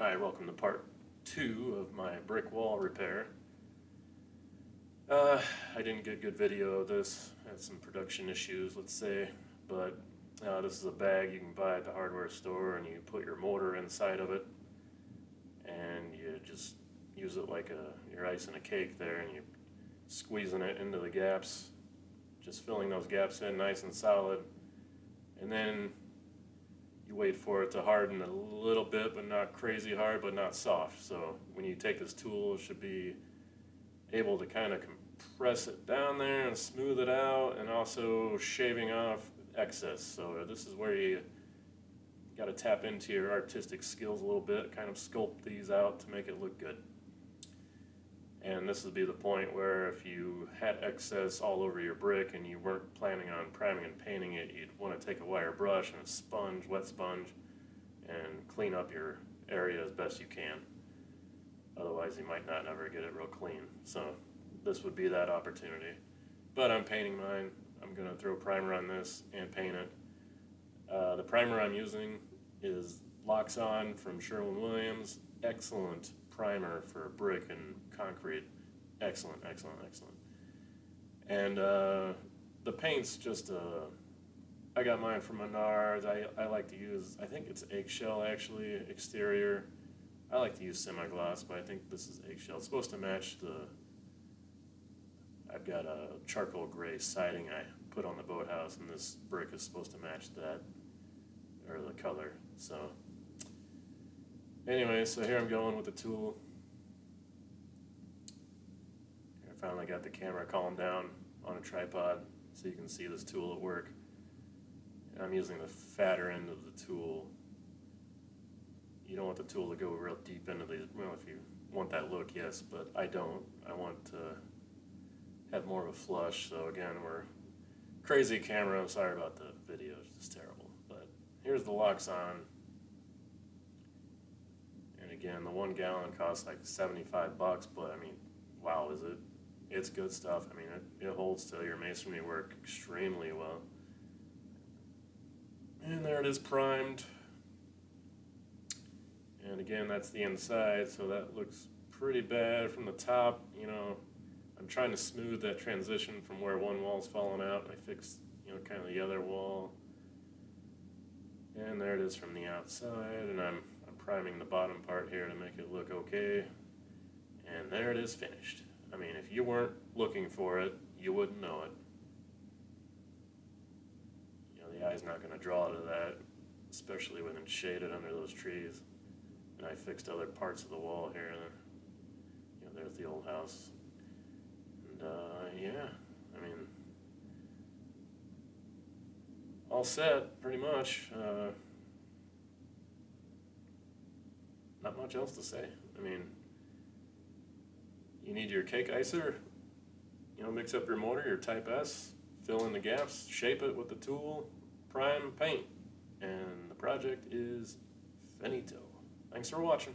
Hi, welcome to part 2 of my brick wall repair. I didn't get good video of this, had some production issues, let's say, but this is a bag you can buy at the hardware store, and you put your mortar inside of it, and you just use it like you're icing a cake there, and you're squeezing it into the gaps, just filling those gaps in nice and solid, and then you wait for it to harden a little bit, but not crazy hard, but not soft. So when you take this tool, it should be able to kind of compress it down there and smooth it out, and also shaving off excess. So this is where you got to tap into your artistic skills a little bit, kind of sculpt these out to make it look good. And this would be the point where if you had excess all over your brick and you weren't planning on priming and painting it, you'd want to take a wire brush and a sponge, wet sponge, and clean up your area as best you can. Otherwise you might not ever get it real clean. So this would be that opportunity. But I'm painting mine. I'm going to throw primer on this and paint it. The primer I'm using is Locks On from Sherwin-Williams. Excellent primer for brick and concrete. Excellent, excellent, excellent. And the paint's just I got mine from Menards. I like to use, I think it's eggshell actually, exterior. I like to use semi-gloss, but I think this is eggshell. It's supposed to match I've got a charcoal gray siding I put on the boathouse, and this brick is supposed to match that, or the color. So anyway, so here I'm going with the tool. I finally got the camera calmed down on a tripod so you can see this tool at work. And I'm using the fatter end of the tool. You don't want the tool to go real deep into these. Well, if you want that look, yes, but I don't. I want to have more of a flush. So again, we're crazy camera. I'm sorry about the video. It's just terrible. But here's the Locks On. Again, the 1 gallon costs like $75, but I mean, wow, is it? It's good stuff. I mean, it holds to your masonry work extremely well. And there it is, primed. And again, that's the inside, so that looks pretty bad from the top. You know, I'm trying to smooth that transition from where one wall's falling out, and I fixed, kind of the other wall. And there it is from the outside, and I'm priming the bottom part here to make it look okay, and there it is finished. I mean, if you weren't looking for it, you wouldn't know it. The eye's not going to draw to that, especially when it's shaded under those trees. And I fixed other parts of the wall here. There's the old house. And yeah, I mean, all set pretty much. Not much else to say. I mean, you need your cake icer, mix up your mortar, your type S, fill in the gaps, shape it with the tool, prime, paint, and the project is finito. Thanks for watching.